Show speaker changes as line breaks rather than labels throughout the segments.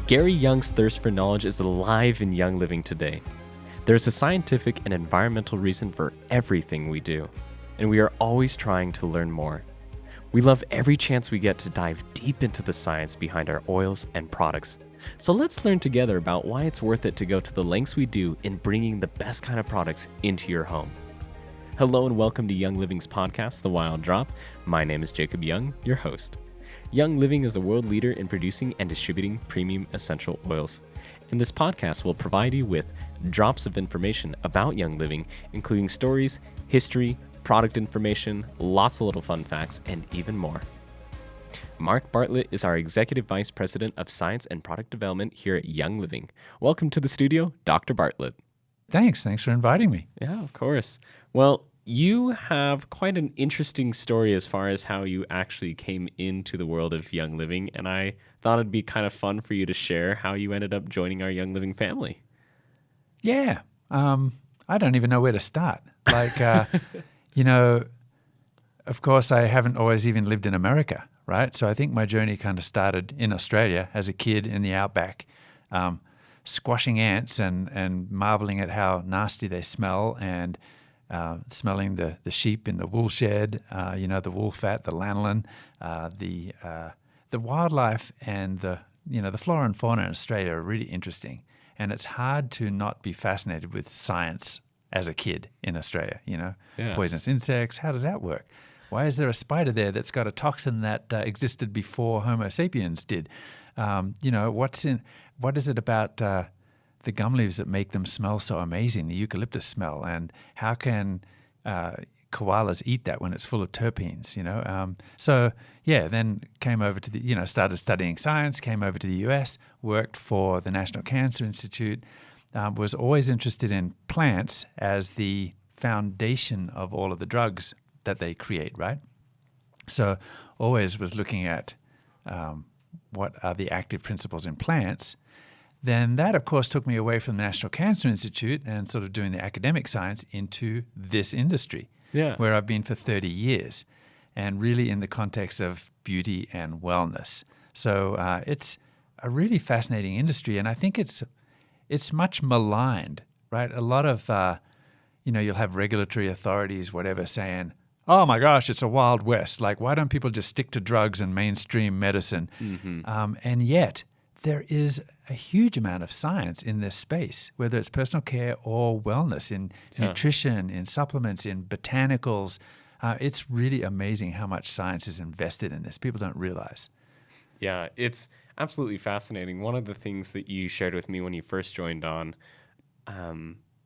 Gary Young's thirst for knowledge is alive in Young Living today. There's a scientific and environmental reason for everything we do, and we are always trying to learn more. We love every chance we get to dive deep into the science behind our oils and products. So let's learn together about why it's worth it to go to the lengths we do in bringing the best kind of products into your home. Hello and welcome to Young Living's podcast, The Wild Drop. My name is Jacob Young, your host. Young Living is a world leader in producing and distributing premium essential oils. And this podcast will provide you with drops of information about Young Living, including stories, history, product information, lots of little fun facts, and even more. Mark Bartlett is our Executive Vice President of Science and Product Development here at Young Living. Welcome to the studio, Dr. Bartlett.
Thanks for inviting me.
Yeah, of course. Well, you have quite an interesting story as far as how you actually came into the world of Young Living, and I thought it'd be kind of fun for you to share how you ended up joining our Young Living family.
Yeah, I don't even know where to start. Of course, I haven't always even lived in America, right? So I think my journey kind of started in Australia as a kid in the outback, squashing ants and marveling at how nasty they smell and smelling the sheep in the wool shed, the wool fat, the lanolin, the wildlife and the flora and fauna in Australia are really interesting. And it's hard to not be fascinated with science as a kid in Australia, Poisonous insects, how does that work? Why is there a spider there that's got a toxin that existed before Homo sapiens did? What is it about the gum leaves that make them smell so amazing, the eucalyptus smell, and how can koalas eat that when it's full of terpenes, then came over to started studying science, came over to the US, worked for the National Cancer Institute, was always interested in plants as the foundation of all of the drugs that they create, right? So always was looking at what are the active principles in plants. Then that, of course, took me away from the National Cancer Institute and sort of doing the academic science into this industry, where I've been for 30 years, and really in the context of beauty and wellness. So it's a really fascinating industry, and I think it's much maligned, right? A lot of, you'll have regulatory authorities, whatever, saying, oh my gosh, it's a wild west. Like, why don't people just stick to drugs and mainstream medicine? Mm-hmm. And yet, there is a huge amount of science in this space, whether it's personal care or wellness, in nutrition, in supplements, in botanicals. It's really amazing how much science is invested in this. People don't realize.
Yeah, it's absolutely fascinating. One of the things that you shared with me when you first joined on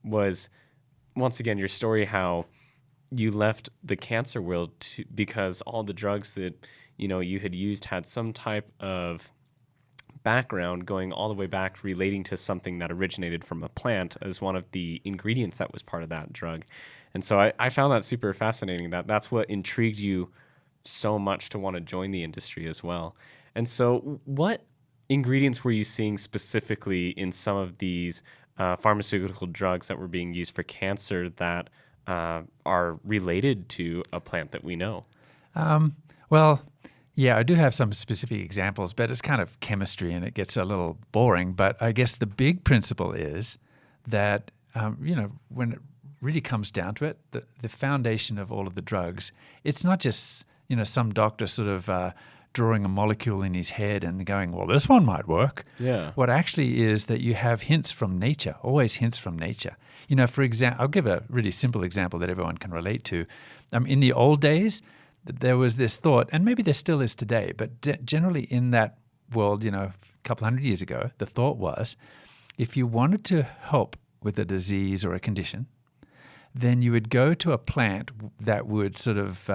was, once again, your story, how you left the cancer world because all the drugs that you had used had some type of background going all the way back relating to something that originated from a plant as one of the ingredients that was part of that drug. And so I found that super fascinating. That's what intrigued you so much to want to join the industry as well. And so what ingredients were you seeing specifically in some of these pharmaceutical drugs that were being used for cancer that are related to a plant that we know?
Yeah, I do have some specific examples, but it's kind of chemistry and it gets a little boring. But I guess the big principle is that, when it really comes down to it, the foundation of all of the drugs, it's not just, some doctor sort of drawing a molecule in his head and going, well, this one might work. Yeah. What actually is that you have hints from nature, always hints from nature. For example, I'll give a really simple example that everyone can relate to. In the old days, there was this thought, and maybe there still is today, but generally in that world, a couple hundred years ago, the thought was, if you wanted to help with a disease or a condition, then you would go to a plant that would sort of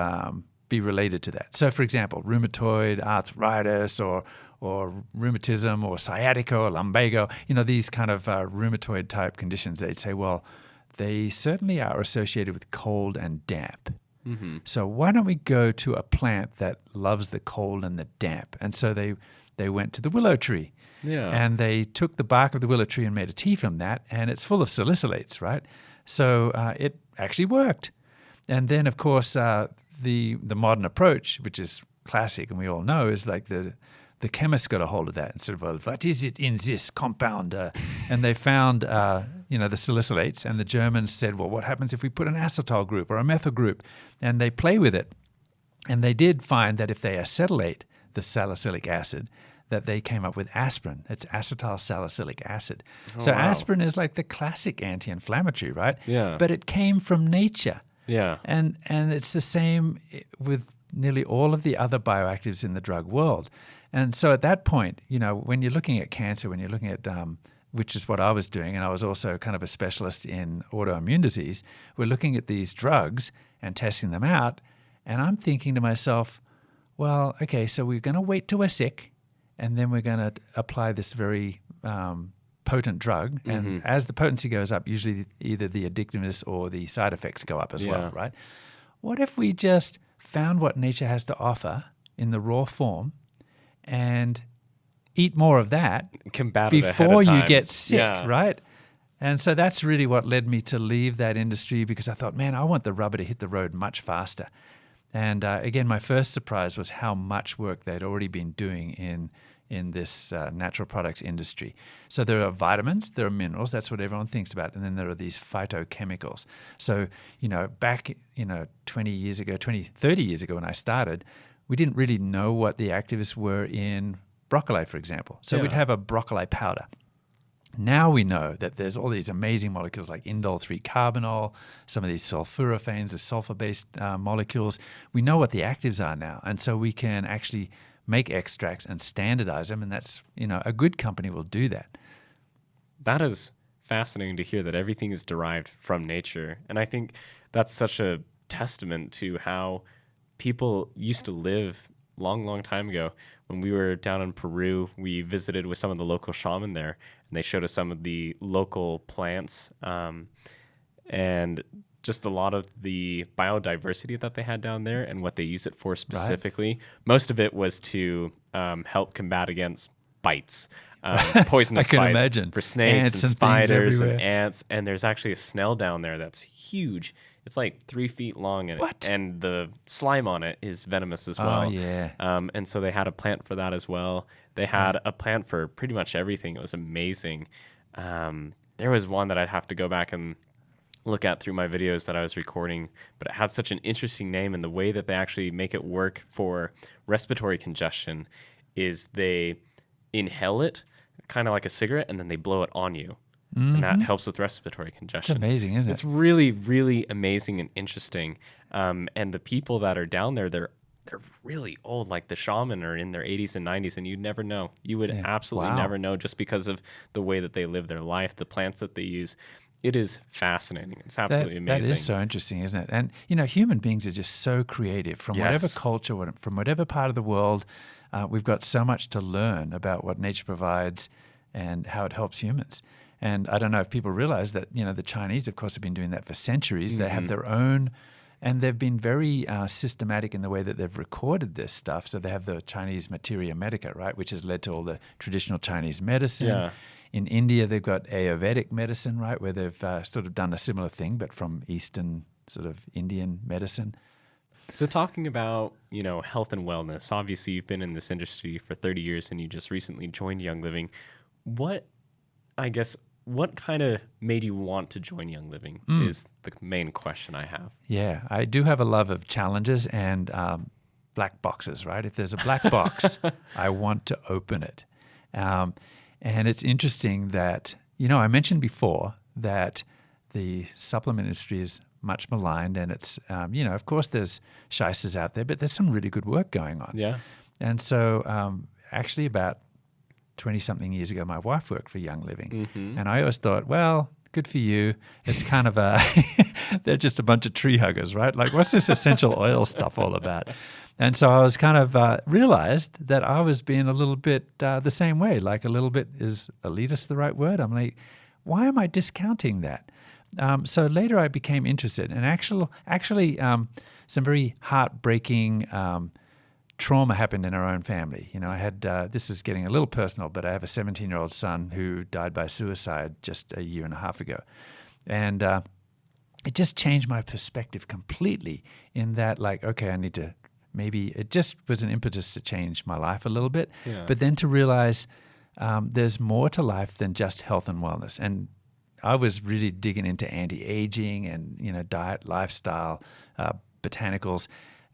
be related to that. So, for example, rheumatoid arthritis or rheumatism or sciatica or lumbago, these kind of rheumatoid type conditions, they'd say, well, they certainly are associated with cold and damp. Mm-hmm. So why don't we go to a plant that loves the cold and the damp? And so they went to the willow tree. Yeah. And they took the bark of the willow tree and made a tea from that, and it's full of salicylates, right? So it actually worked. And then, of course, the modern approach, which is classic and we all know, is like the the chemists got a hold of that and said, well, what is it in this compound? And they found, the salicylates, and the Germans said, well, what happens if we put an acetyl group or a methyl group? And they play with it. And they did find that if they acetylate the salicylic acid, that they came up with aspirin. It's acetyl salicylic acid. So
wow.
aspirin is like the classic anti-inflammatory, right?
Yeah.
But it came from nature.
Yeah.
And it's the same with nearly all of the other bioactives in the drug world. And so at that point, when you're looking at cancer, when you're looking at, which is what I was doing, and I was also kind of a specialist in autoimmune disease, we're looking at these drugs and testing them out. And I'm thinking to myself, well, okay, so we're going to wait till we're sick, and then we're going to apply this very potent drug. And as the potency goes up, usually either the addictiveness or the side effects go up as well, right? What if we just found what nature has to offer in the raw form and eat more of that before you get sick, right? And so that's really what led me to leave that industry, because I thought, man, I want the rubber to hit the road much faster. And again, my first surprise was how much work they'd already been doing in this natural products industry. So there are vitamins, there are minerals, that's what everyone thinks about, and then there are these phytochemicals. So, back, 30 years ago when I started, we didn't really know what the activists were in broccoli, for example. So we'd have a broccoli powder. Now we know that there's all these amazing molecules like indole-3-carbinol, some of these sulforaphanes, the sulfur-based molecules. We know what the actives are now, and so we can actually make extracts and standardize them, and that's, a good company will do that.
That is fascinating to hear, that everything is derived from nature. And I think that's such a testament to how people used to live long time ago. When we were down in Peru, we visited with some of the local shaman there, and they showed us some of the local plants and just a lot of the biodiversity that they had down there and what they use it for specifically. Right. Most of it was to help combat against bites, poisonous
I can
bites
imagine.
For snakes
ants
and spiders and ants. And there's actually a snail down there that's huge. It's like 3 feet long, and the slime on it is venomous as well.
Oh, yeah.
And so they had a plant for that as well. They had a plant for pretty much everything. It was amazing. There was one that I'd have to go back and look at through my videos that I was recording, but it had such an interesting name, and the way that they actually make it work for respiratory congestion is they inhale it, kind of like a cigarette, and then they blow it on you. And that helps with respiratory congestion.
It's amazing, isn't it?
It's really, really amazing and interesting. And the people that are down there, they're really old. Like the shaman are in their 80s and 90s, and you'd never know. You would absolutely never know, just because of the way that they live their life, the plants that they use. It is fascinating. It's absolutely amazing.
That is so interesting, isn't it? And, human beings are just so creative. From whatever culture, from whatever part of the world, we've got so much to learn about what nature provides and how it helps humans. And I don't know if people realize that, the Chinese, of course, have been doing that for centuries. They have their own, and they've been very systematic in the way that they've recorded this stuff. So they have the Chinese materia medica, right, which has led to all the traditional Chinese medicine. Yeah. In India, they've got Ayurvedic medicine, right, where they've sort of done a similar thing, but from Eastern sort of Indian medicine.
So talking about, health and wellness, obviously you've been in this industry for 30 years and you just recently joined Young Living. What kind of made you want to join Young Living is the main question I have. Yeah,
I do have a love of challenges and black boxes, right? If there's a black box, I want to open it. And it's interesting that, I mentioned before that the supplement industry is much maligned, and it's, of course there's shysters out there, but there's some really good work going on. Yeah. And so actually about 20-something years ago, my wife worked for Young Living. And I always thought, well, good for you. It's kind of they're just a bunch of tree huggers, right? Like, what's this essential oil stuff all about? And so I was kind of realized that I was being a little bit the same way, like a little bit, is elitist the right word? I'm like, why am I discounting that? So later I became interested, and actually some very heartbreaking trauma happened in our own family. I had, this is getting a little personal, but I have a 17-year-old son who died by suicide just a year and a half ago. And it just changed my perspective completely in that, like, okay, I need to maybe it just was an impetus to change my life a little bit.
Yeah.
But then to realize there's more to life than just health and wellness. And I was really digging into anti-aging and, diet, lifestyle, botanicals.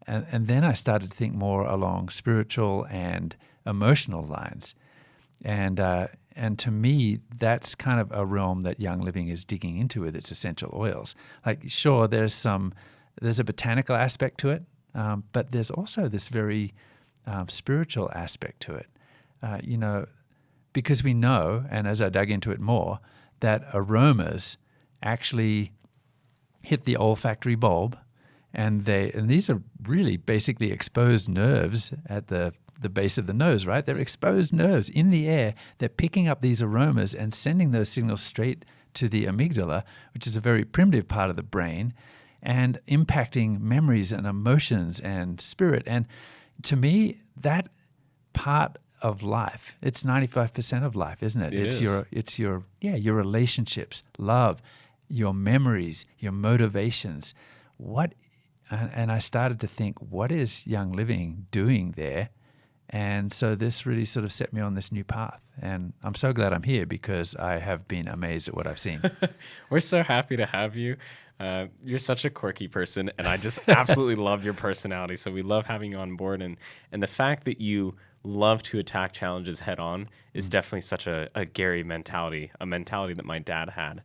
And then I started to think more along spiritual and emotional lines. And to me, that's kind of a realm that Young Living is digging into with its essential oils. Like, sure, there's a botanical aspect to it, but there's also this very spiritual aspect to it. Because we know, and as I dug into it more, that aromas actually hit the olfactory bulb, and these are really basically exposed nerves at the base of the nose, right? They're exposed nerves in the air. They're picking up these aromas and sending those signals straight to the amygdala, which is a very primitive part of the brain, and impacting memories and emotions and spirit. And to me, that part of life, it's 95% of life, isn't it? It's your relationships, love, your memories, your motivations. And I started to think, what is Young Living doing there? And so this really sort of set me on this new path. And I'm so glad I'm here because I have been amazed at what I've seen.
We're so happy to have you. You're such a quirky person, and I just absolutely love your personality. So we love having you on board. And the fact that you love to attack challenges head on is definitely such a Gary mentality, a mentality that my dad had.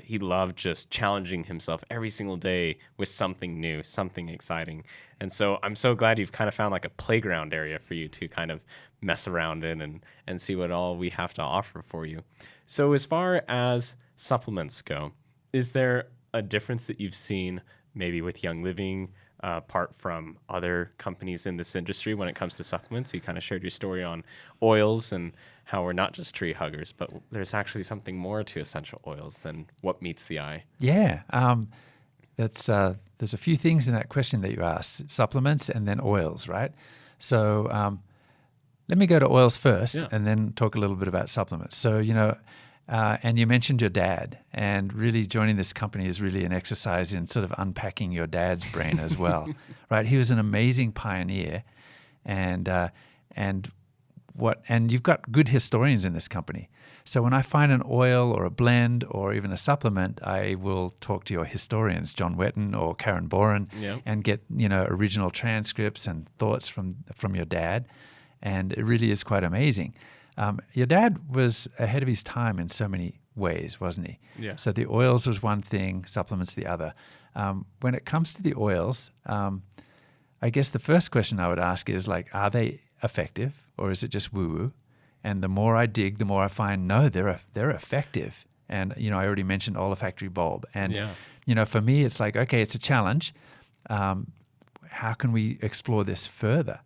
He loved just challenging himself every single day with something new, something exciting. And so I'm so glad you've kind of found like a playground area for you to kind of mess around in and see what all we have to offer for you. So as far as supplements go, is there a difference that you've seen maybe with Young Living apart from other companies in this industry when it comes to supplements? You kind of shared your story on oils and how we're not just tree huggers, but there's actually something more to essential oils than what meets the eye.
Yeah. There's a few things in that question that you asked, supplements and then oils, right? So let me go to oils first and then talk a little bit about supplements. So, and you mentioned your dad, and really joining this company is really an exercise in sort of unpacking your dad's brain as well, right? He was an amazing pioneer, and you've got good historians in this company. So when I find an oil or a blend or even a supplement, I will talk to your historians, John Wetton or Karen Boren, and get original transcripts and thoughts from your dad, and it really is quite amazing. Your dad was ahead of his time in so many ways, wasn't he?
Yeah.
So the oils was one thing, supplements the other. When it comes to the oils, I guess the first question I would ask is like, are they effective or is it just woo-woo? And the more I dig, the more I find, no, they're effective. And, I already mentioned olfactory bulb. And, for me, it's like, okay, it's a challenge. How can we explore this further?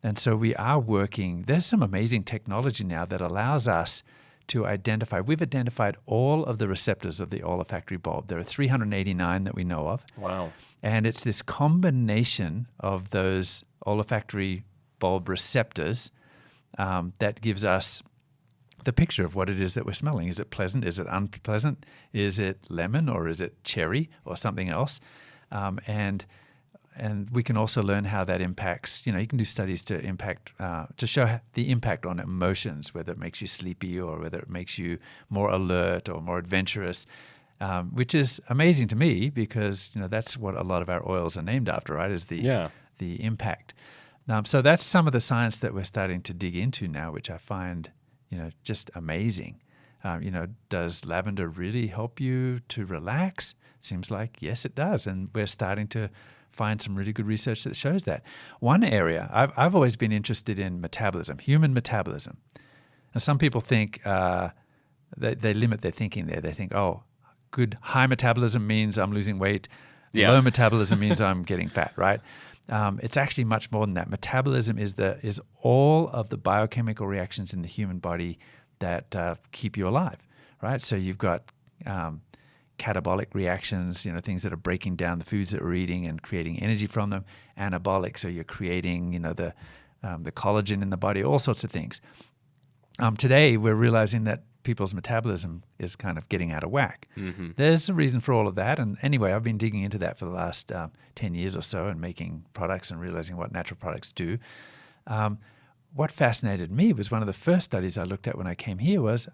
And so we are working. There's some amazing technology now that allows us to identify. We've identified all of the receptors of the olfactory bulb. There are 389 that we know of.
Wow.
And it's this combination of those olfactory bulb receptors that gives us the picture of what it is that we're smelling. Is it pleasant? Is it unpleasant? Is it lemon or is it cherry or something else? And we can also learn how that impacts. You can do studies to show the impact on emotions, whether it makes you sleepy or whether it makes you more alert or more adventurous, which is amazing to me because that's what a lot of our oils are named after, right? Is the impact. So that's some of the science that we're starting to dig into now, which I find just amazing. Does lavender really help you to relax? Seems like yes, it does, and we're starting to find some really good research that shows that. One area, I've always been interested in metabolism, human metabolism. Now, some people think they limit their thinking there. They think, good high metabolism means I'm losing weight. Yeah. Low metabolism means I'm getting fat, right? It's actually much more than that. Metabolism is all of the biochemical reactions in the human body that keep you alive, right? So you've got catabolic reactions, things that are breaking down the foods that we're eating and creating energy from them. Anabolic, so you're creating, the collagen in the body, all sorts of things. Today, we're realizing that people's metabolism is kind of getting out of whack.
Mm-hmm.
There's a reason for all of that. And anyway, I've been digging into that for the last 10 years or so and making products and realizing what natural products do. What fascinated me was one of the first studies I looked at when I came here was,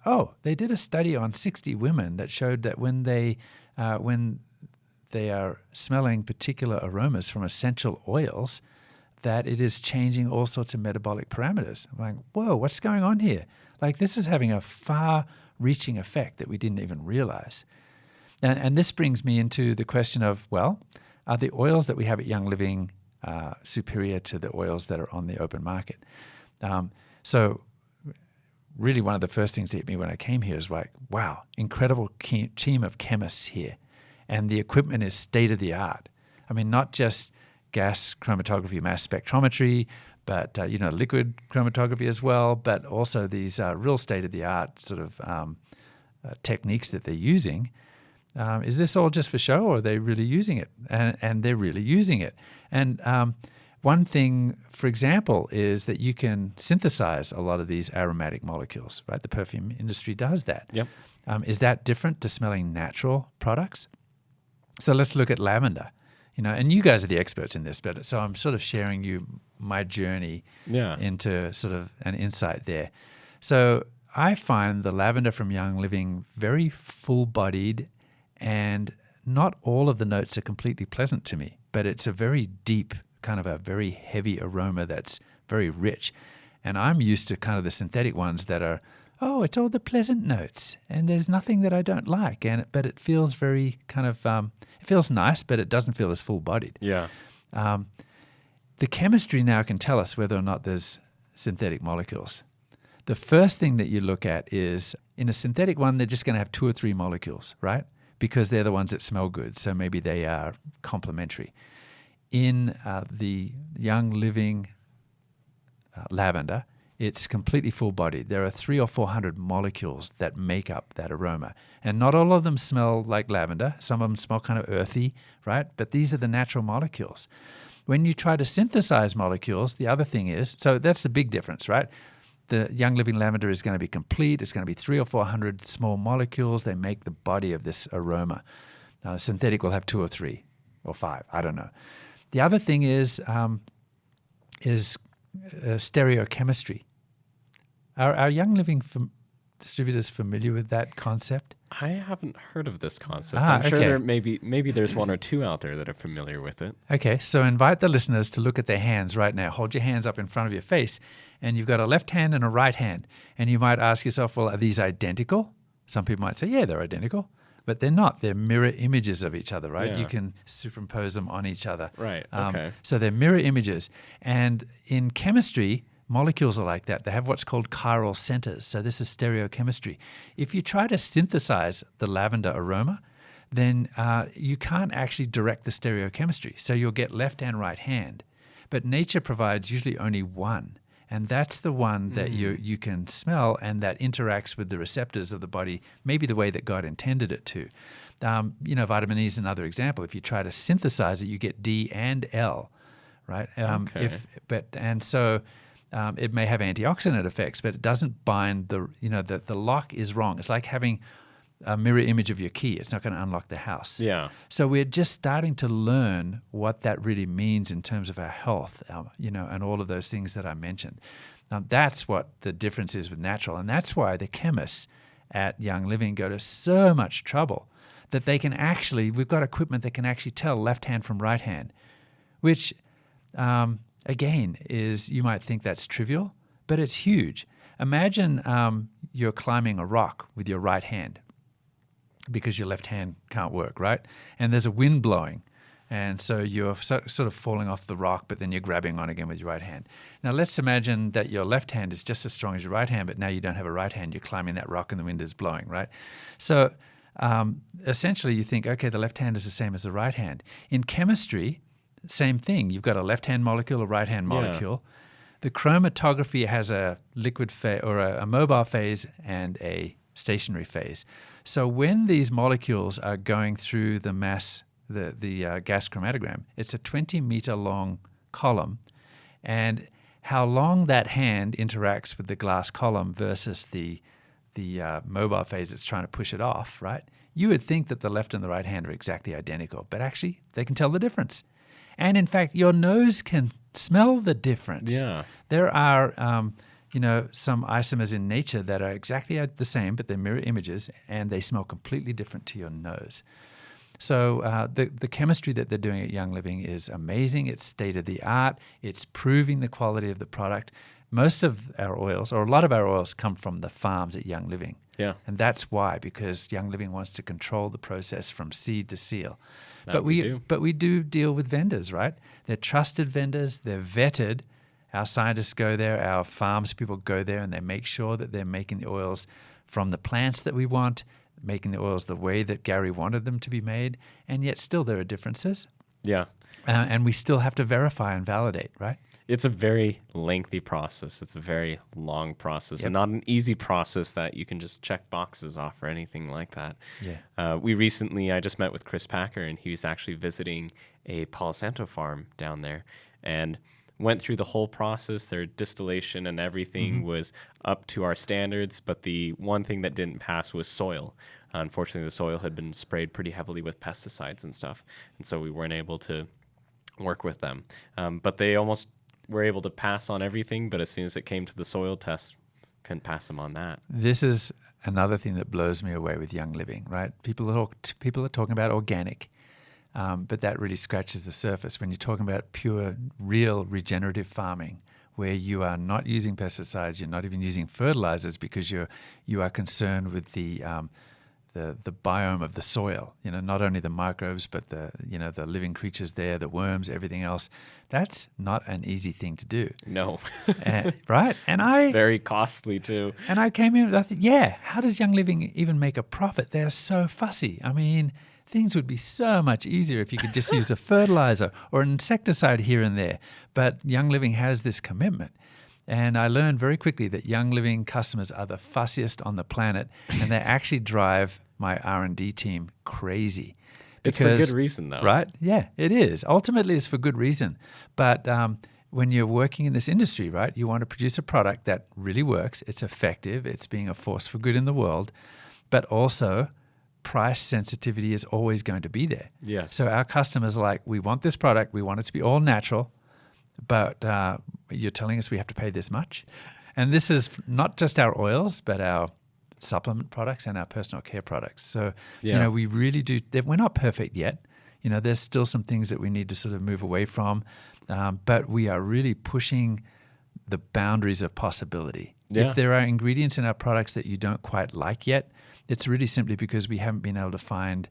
they did a study on 60 women that showed that when they are smelling particular aromas from essential oils, that it is changing all sorts of metabolic parameters. I'm like, whoa, what's going on here? Like, this is having a far-reaching effect that we didn't even realize. And this brings me into the question of, well, are the oils that we have at Young Living superior to the oils that are on the open market? So really one of the first things that hit me when I came here is like, wow, incredible team of chemists here. And the equipment is state-of-the-art. I mean, not just gas chromatography, mass spectrometry, but, liquid chromatography as well, but also these real state-of-the-art sort of techniques that they're using. Is this all just for show, or are they really using it? And they're really using it. And one thing, for example, is that you can synthesize a lot of these aromatic molecules, right? The perfume industry does that.
Yep.
Is that different to smelling natural products? So let's look at lavender. And you guys are the experts in this, but so I'm sort of sharing you my journey into sort of an insight there. So I find the lavender from Young Living very full-bodied, and not all of the notes are completely pleasant to me, but it's a very deep, kind of a very heavy aroma that's very rich. And I'm used to kind of the synthetic ones that are, it's all the pleasant notes, and there's nothing that I don't like. But it feels very kind of, it feels nice, but it doesn't feel as full-bodied.
Yeah.
The chemistry now can tell us whether or not there's synthetic molecules. The first thing that you look at is, in a synthetic one, they're just going to have 2 or 3 molecules, right? Because they're the ones that smell good, so maybe they are complementary. In the Young Living lavender, it's completely full-bodied. There are 300 or 400 molecules that make up that aroma. And not all of them smell like lavender. Some of them smell kind of earthy, right? But these are the natural molecules. When you try to synthesize molecules, the other thing is, so that's the big difference, right? The Young Living lavender is going to be complete. It's going to be 300 or 400 small molecules. They make the body of this aroma. Synthetic will have 2 or 3 or 5. I don't know. The other thing is stereochemistry. Are Young Living distributors familiar with that concept?
I haven't heard of this concept. I'm sure there maybe there's 1 or 2 out there that are familiar with it.
Okay, so invite the listeners to look at their hands right now. Hold your hands up in front of your face, and you've got a left hand and a right hand. And you might ask yourself, well, are these identical? Some people might say, yeah, they're identical. But they're not. They're mirror images of each other, right?
Yeah.
You can superimpose them on each other.
Right, okay.
So they're mirror images. And in chemistry, molecules are like that. They have what's called chiral centers. So this is stereochemistry. If you try to synthesize the lavender aroma, then you can't actually direct the stereochemistry. So you'll get left and right hand. But nature provides usually only one. And that's the one that you can smell, and that interacts with the receptors of the body, maybe the way that God intended it to. Vitamin E is another example. If you try to synthesize it, you get D and L, right?
Okay.
It may have antioxidant effects, but it doesn't bind the lock is wrong. It's like having a mirror image of your key. It's not going to unlock the house.
Yeah.
So we're just starting to learn what that really means in terms of our health, and all of those things that I mentioned. That's what the difference is with natural. And that's why the chemists at Young Living go to so much trouble that they can actually, we've got equipment that can actually tell left hand from right hand, which, again, is, you might think that's trivial, but it's huge. Imagine you're climbing a rock with your right hand, because your left hand can't work, right? And there's a wind blowing. And so you're sort of falling off the rock, but then you're grabbing on again with your right hand. Now, let's imagine that your left hand is just as strong as your right hand, but now you don't have a right hand. You're climbing that rock and the wind is blowing, right? So essentially you think, okay, the left hand is the same as the right hand. In chemistry, same thing. You've got a left-hand molecule, a right-hand molecule. Yeah. The chromatography has a liquid phase or a mobile phase and a stationary phase. So when these molecules are going through the gas chromatogram, it's a 20-meter long column, and how long that hand interacts with the glass column versus the mobile phase that's trying to push it off, right? You would think that the left and the right hand are exactly identical, but actually they can tell the difference. And in fact, your nose can smell the difference.
Yeah.
There are, some isomers in nature that are exactly the same, but they're mirror images, and they smell completely different to your nose. So the chemistry that they're doing at Young Living is amazing. It's state of the art. It's proving the quality of the product. Most of our oils, or a lot of our oils, come from the farms at Young Living.
Yeah.
And that's why, because Young Living wants to control the process from seed to seal.
But
we do deal with vendors, right? They're trusted vendors. They're vetted. Our scientists go there. Our farms people go there, and they make sure that they're making the oils from the plants that we want, making the oils the way that Gary wanted them to be made. And yet still there are differences.
Yeah.
And we still have to verify and validate, right?
It's a very lengthy process. It's a very long process, and not an easy process that you can just check boxes off or anything like that.
Yeah.
I just met with Chris Packer, and he was actually visiting a Palo Santo farm down there, and went through the whole process. Their distillation and everything was up to our standards, but the one thing that didn't pass was soil. Unfortunately, the soil had been sprayed pretty heavily with pesticides and stuff, and so we weren't able to work with them. But they almost were able to pass on everything, but as soon as it came to the soil test, couldn't pass them on that.
This is another thing that blows me away with Young Living, right? People are talking about organic, but that really scratches the surface. When you're talking about pure, real regenerative farming, where you are not using pesticides, you're not even using fertilizers because you are concerned with the biome of the soil, not only the microbes, but the living creatures there, the worms, everything else. That's not an easy thing to do.
No.
Right? And
it's very costly too.
And I came in and I thought, how does Young Living even make a profit? They're so fussy. I mean, things would be so much easier if you could just use a fertilizer or an insecticide here and there. But Young Living has this commitment. And I learned very quickly that Young Living customers are the fussiest on the planet, and they actually drive my R&D team crazy.
It's for good reason, though.
Right? Yeah, it is. Ultimately, it's for good reason. But when you're working in this industry, right, you want to produce a product that really works, it's effective, it's being a force for good in the world, but also price sensitivity is always going to be there.
Yes.
So our customers are like, we want this product, we want it to be all natural, but you're telling us we have to pay this much? And this is not just our oils, but our supplement products and our personal care products. So, we really do, we're not perfect yet. There's still some things that we need to sort of move away from, but we are really pushing the boundaries of possibility.
Yeah.
If there are ingredients in our products that you don't quite like yet, it's really simply because we haven't been able to find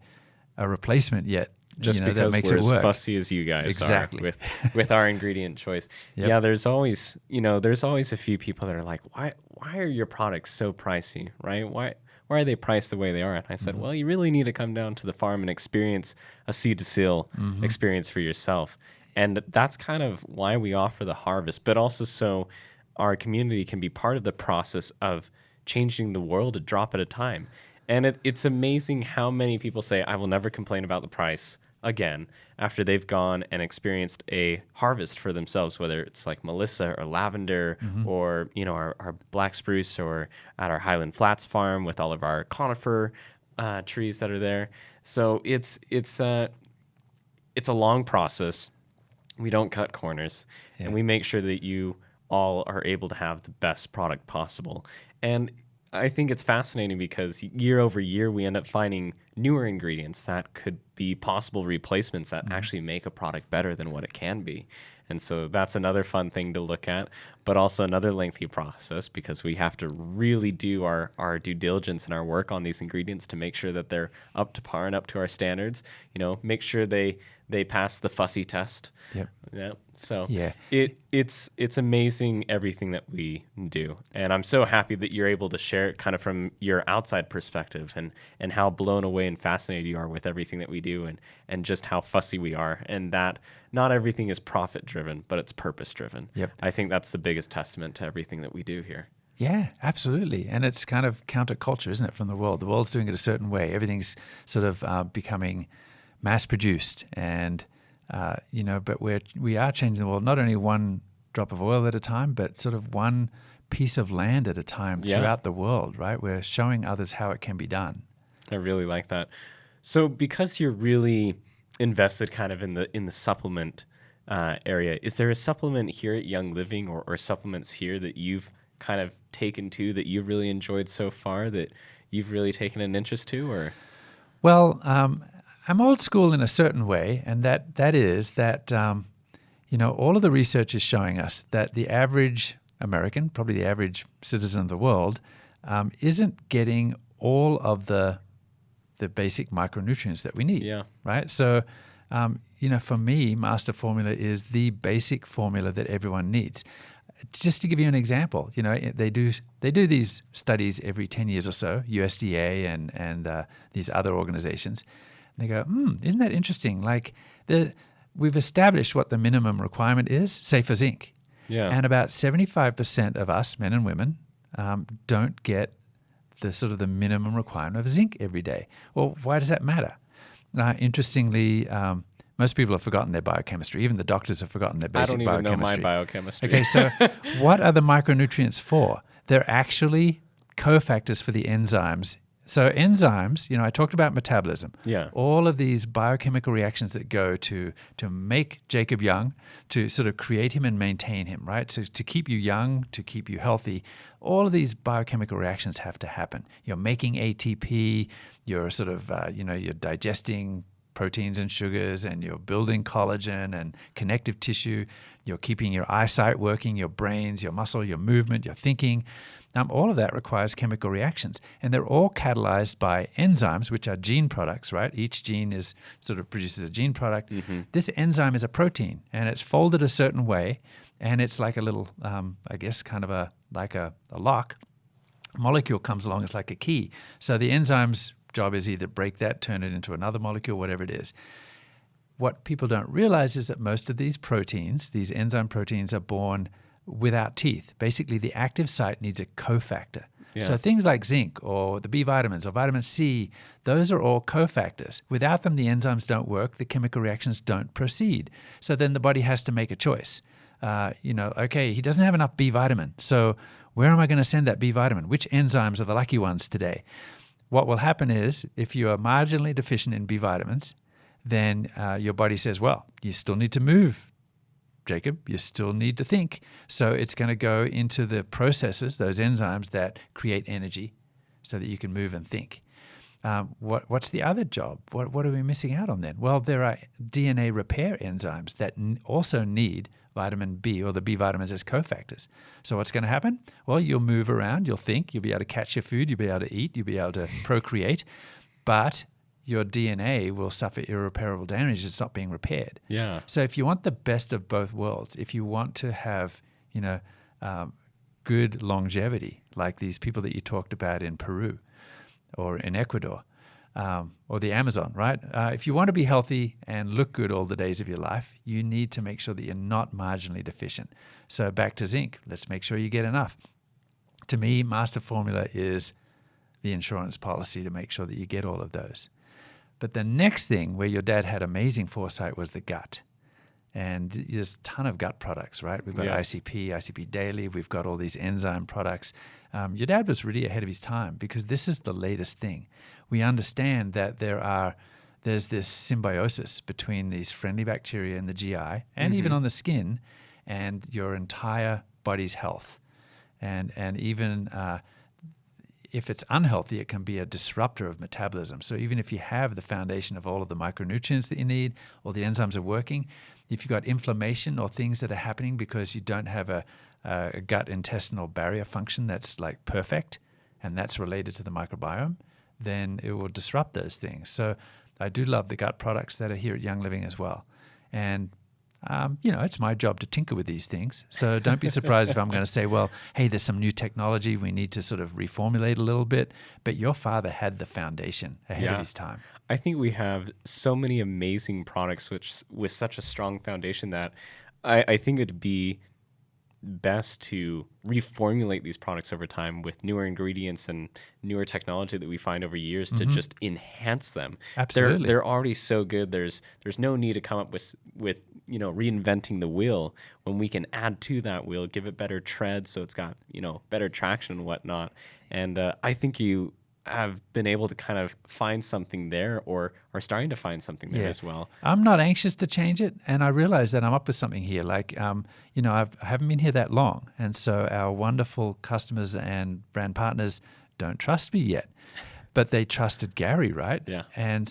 a replacement yet.
Just because
that makes
we're
it work.
As fussy as you guys
exactly.
are with our ingredient choice.
Yep.
Yeah, there's always a few people that are like, why are your products so pricey, right? Why are they priced the way they are? And I said, well, you really need to come down to the farm and experience a seed to seal experience for yourself. And that's kind of why we offer the harvest, but also so our community can be part of the process of changing the world a drop at a time. And it's amazing how many people say, I will never complain about the price again after they've gone and experienced a harvest for themselves, whether it's like Melissa or lavender or, our black spruce, or at our Highland Flats farm with all of our conifer trees that are there. So it's a long process. We don't cut corners, and we make sure that you all are able to have the best product possible. And I think it's fascinating because year over year, we end up finding newer ingredients that could be possible replacements that actually make a product better than what it can be. And so that's another fun thing to look at, but also another lengthy process because we have to really do our due diligence and our work on these ingredients to make sure that they're up to par and up to our standards. Make sure they pass the fussy test.
Yep.
Yeah. So it's amazing everything that we do. And I'm so happy that you're able to share it kind of from your outside perspective and how blown away and fascinated you are with everything that we do and just how fussy we are, and that not everything is profit driven, but it's purpose driven.
Yep.
I think that's the biggest testament to everything that we do here.
Yeah, absolutely. And it's kind of counterculture, isn't it, from the world? The world's doing it a certain way. Everything's sort of becoming mass produced, and but we are changing the world, not only one drop of oil at a time, but sort of one piece of land at a time
Yeah.
throughout the world, right? We're showing others how it can be done.
I really like that. So because you're really invested kind of in the supplement area, is there a supplement here at Young Living or supplements here that you've kind of taken to that you've really enjoyed so far that you've really taken an interest to, or?
Well, I'm old school in a certain way, and that is that all of the research is showing us that the average American, probably the average citizen of the world, isn't getting all of the basic micronutrients that we need.
Yeah.
Right. So, for me, Master Formula is the basic formula that everyone needs. Just to give you an example, they do these studies every 10 years or so, USDA and these other organizations. And they go, isn't that interesting? Like we've established what the minimum requirement is, say for zinc.
Yeah.
And about 75% of us, men and women, don't get the minimum requirement of zinc every day. Well, why does that matter? Interestingly, most people have forgotten their biochemistry. Even the doctors have forgotten their basic biochemistry.
I don't even know my biochemistry.
Okay, so what are the micronutrients for? They're actually cofactors for the enzymes. So enzymes, I talked about metabolism.
Yeah.
All of these biochemical reactions that go to make Jacob young, to sort of create him and maintain him, right? So to keep you young, to keep you healthy, all of these biochemical reactions have to happen. You're making ATP, you're sort of, you're digesting proteins and sugars, and you're building collagen and connective tissue. You're keeping your eyesight working, your brains, your muscle, your movement, your thinking. All of that requires chemical reactions, and they're all catalyzed by enzymes, which are gene products, right? Each gene produces a gene product. Mm-hmm. This enzyme is a protein, and it's folded a certain way, and it's like a little, like a lock. A molecule comes along, it's like a key. So the enzyme's job is either break that, turn it into another molecule, whatever it is. What people don't realize is that most of these proteins, these enzyme proteins, are born without teeth. Basically, the active site needs a cofactor.
Yeah.
So things like zinc or the B vitamins or vitamin C, those are all cofactors. Without them, the enzymes don't work, the chemical reactions don't proceed. So then the body has to make a choice. Okay, he doesn't have enough B vitamin, so where am I going to send that B vitamin? Which enzymes are the lucky ones today? What will happen is, if you are marginally deficient in B vitamins, then your body says, well, you still need to move, Jacob, you still need to think. So it's going to go into the processes, those enzymes that create energy so that you can move and think. What's the other job? What are we missing out on then? Well, there are DNA repair enzymes that also need vitamin B or the B vitamins as cofactors. So what's going to happen? Well, you'll move around, you'll think, you'll be able to catch your food, you'll be able to eat, you'll be able to procreate, but your DNA will suffer irreparable damage. It's not being repaired.
Yeah.
So if you want the best of both worlds, if you want to have, good longevity, like these people that you talked about in Peru or in Ecuador, or the Amazon, right? If you want to be healthy and look good all the days of your life, you need to make sure that you're not marginally deficient. So back to zinc, let's make sure you get enough. To me, Master Formula is the insurance policy to make sure that you get all of those. But the next thing where your dad had amazing foresight was the gut. And there's a ton of gut products, right? We've got ICP Daily. We've got all these enzyme products. Your dad was really ahead of his time because this is the latest thing. We understand that there's this symbiosis between these friendly bacteria in the GI and even on the skin and your entire body's health. And even if it's unhealthy, it can be a disruptor of metabolism. So even if you have the foundation of all of the micronutrients that you need, all the enzymes are working, if you've got inflammation or things that are happening because you don't have a gut intestinal barrier function that's like perfect, and that's related to the microbiome, then it will disrupt those things. So I do love the gut products that are here at Young Living as well. And it's my job to tinker with these things. So don't be surprised if I'm going to say, well, hey, there's some new technology. We need to sort of reformulate a little bit. But your father had the foundation ahead of his time.
I think we have so many amazing products with such a strong foundation that I think it'd be best to reformulate these products over time with newer ingredients and newer technology that we find over years to just enhance them.
Absolutely.
They're already so good. There's no need to come up with reinventing the wheel when we can add to that wheel, give it better tread so it's got better traction and whatnot. And I think you have been able to kind of find something there, or are starting to find something there as well.
I'm not anxious to change it, and I realize that I'm up with something here. Like, I haven't been here that long, and so our wonderful customers and brand partners don't trust me yet, but they trusted Gary, right?
Yeah.
And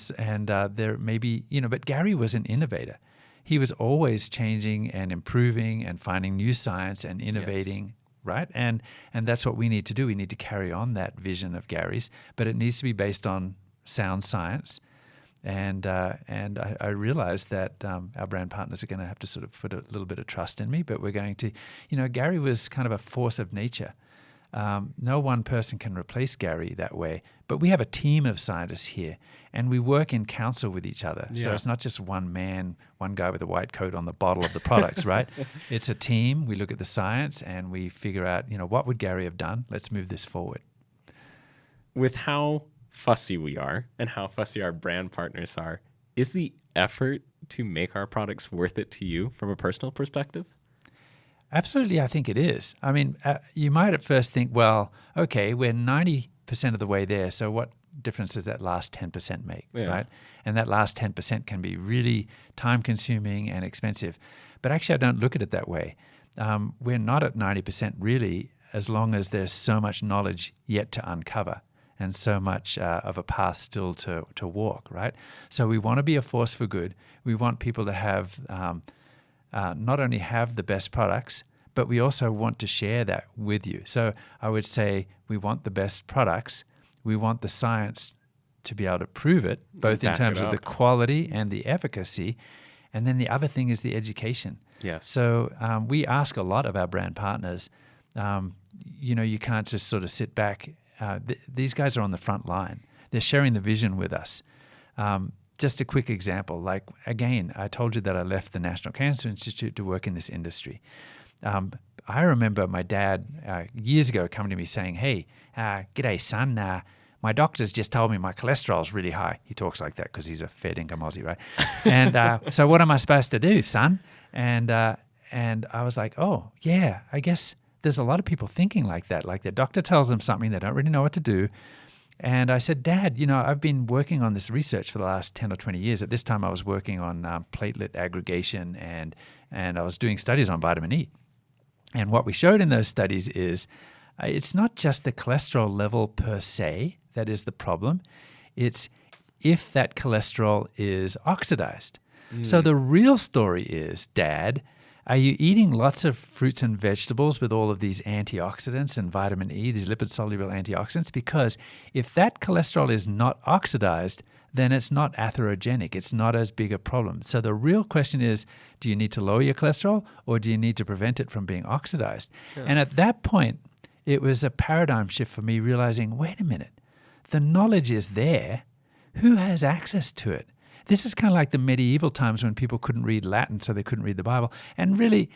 there maybe but Gary was an innovator. He was always changing and improving and finding new science and innovating. Right. And that's what we need to do. We need to carry on that vision of Gary's, but it needs to be based on sound science. And I realize that our brand partners are going to have to sort of put a little bit of trust in me, but we're going to, Gary was kind of a force of nature. No one person can replace Gary that way, but we have a team of scientists here, and we work in council with each other. Yeah. So it's not just one man, one guy with a white coat on the bottle of the products, right? It's a team. We look at the science and we figure out, what would Gary have done? Let's move this forward.
With how fussy we are and how fussy our brand partners are, is the effort to make our products worth it to you from a personal perspective?
Absolutely, I think it is. I mean, you might at first think, well, okay, we're 90% of the way there, so what difference does that last 10% make, right? And that last 10% can be really time-consuming and expensive. But actually, I don't look at it that way. We're not at 90% really, as long as there's so much knowledge yet to uncover and so much of a path still to walk, right? So we want to be a force for good. We want people to have not only have the best products, but we also want to share that with you. So I would say we want the best products. We want the science to be able to prove it, both in terms of the quality and the efficacy. And then the other thing is the education.
Yes.
So we ask a lot of our brand partners. You can't just sort of sit back. These guys are on the front line. They're sharing the vision with us. Just a quick example, like, again, I told you that I left the National Cancer Institute to work in this industry. I remember my dad years ago coming to me saying, hey, g'day, son. My doctor's just told me my cholesterol's really high. He talks like that because he's a fair dinkum Aussie, right? And so what am I supposed to do, son? And I was like, oh, yeah, I guess there's a lot of people thinking like that. Like their doctor tells them something, they don't really know what to do. And I said, Dad, I've been working on this research for the last 10 or 20 years. At this time, I was working on platelet aggregation and I was doing studies on vitamin E. And what we showed in those studies is it's not just the cholesterol level per se that is the problem. It's if that cholesterol is oxidized. So the real story is, Dad, are you eating lots of fruits and vegetables with all of these antioxidants and vitamin E, these lipid-soluble antioxidants? Because if that cholesterol is not oxidized, then it's not atherogenic. It's not as big a problem. So the real question is, do you need to lower your cholesterol or do you need to prevent it from being oxidized? Yeah. And at that point, it was a paradigm shift for me, realizing, wait a minute, the knowledge is there. Who has access to it? This is kind of like the medieval times when people couldn't read Latin, so they couldn't read the Bible. And really,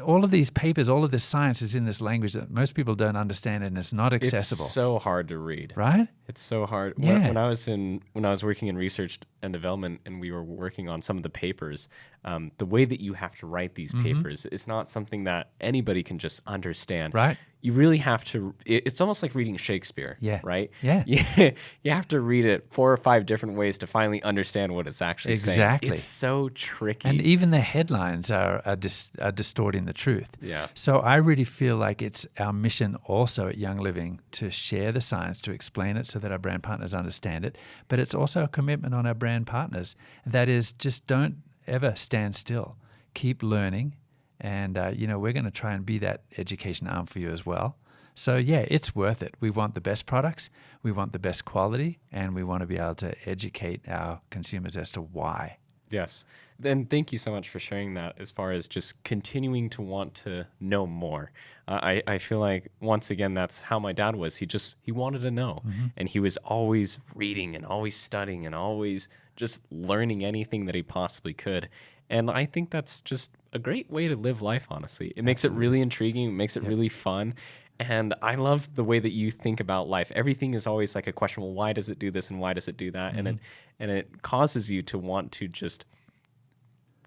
all of these papers, all of this science is in this language that most people don't understand, and it's not accessible.
It's so hard to read,
right?
It's so hard.
Yeah.
When I was working in research and development, and we were working on some of the papers, the way that you have to write these papers is not something that anybody can just understand.
Right.
You really have to. It's almost like reading Shakespeare.
Yeah.
Right.
Yeah.
You have to read it 4 or 5 different ways to finally understand what it's actually saying.
Exactly.
It's so tricky.
And even the headlines are distorting the truth.
Yeah.
So I really feel like it's our mission also at Young Living to share the science, to explain it so that our brand partners understand it. But it's also a commitment on our brand partners. That is, just don't ever stand still. Keep learning. And, we're going to try and be that education arm for you as well. So, yeah, it's worth it. We want the best products, we want the best quality, and we want to be able to educate our consumers as to why.
Yes. Then thank you so much for sharing that as far as just continuing to want to know more. I feel like, once again, that's how my dad was. He wanted to know. And he was always reading and always studying and always just learning anything that he possibly could. And I think that's just a great way to live life, honestly. It makes it really intriguing, it makes it really fun. And I love the way that you think about life. Everything is always like a question, well, why does it do this and why does it do that? And it causes you to want to just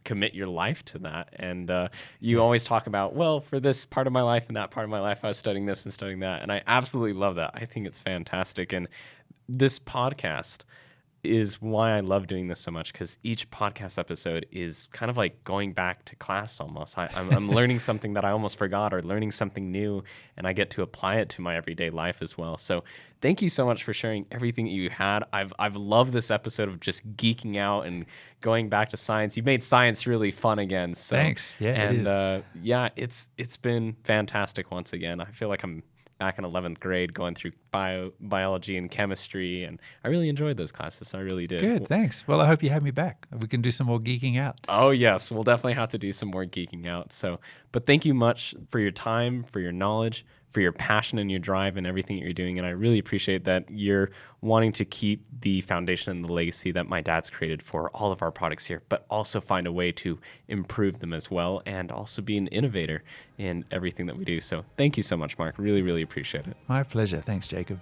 commit your life to that. And you always talk about, well, for this part of my life and that part of my life, I was studying this and studying that. And I absolutely love that. I think it's fantastic. And this podcast is why I love doing this so much, because each podcast episode is kind of like going back to class almost. I'm learning something that I almost forgot, or learning something new, and I get to apply it to my everyday life as well. So thank you so much for sharing everything that you had. I've loved this episode of just geeking out and going back to science. You made science really fun again. So,
Thanks. Yeah,
and
it is.
It's been fantastic once again. I feel like I'm back in 11th grade going through biology and chemistry, and I really enjoyed those classes. I really did.
Good, thanks. Well, I hope you have me back. We can do some more geeking out.
Oh, yes. We'll definitely have to do some more geeking out. So, but thank you much for your time, for your knowledge, for your passion and your drive and everything that you're doing. And I really appreciate that you're wanting to keep the foundation and the legacy that my dad's created for all of our products here, but also find a way to improve them as well, and also be an innovator in everything that we do. So thank you so much, Mark. Really, really appreciate it.
My pleasure. Thanks, Jacob.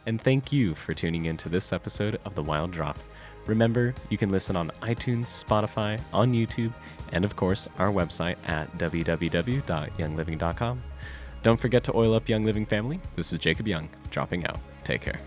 And thank you for tuning in to this episode of The Wild Drop. Remember, you can listen on iTunes, Spotify, on YouTube, and of course, our website at www.youngliving.com. Don't forget to oil up Young Living family. This is Jacob Young, dropping out. Take care.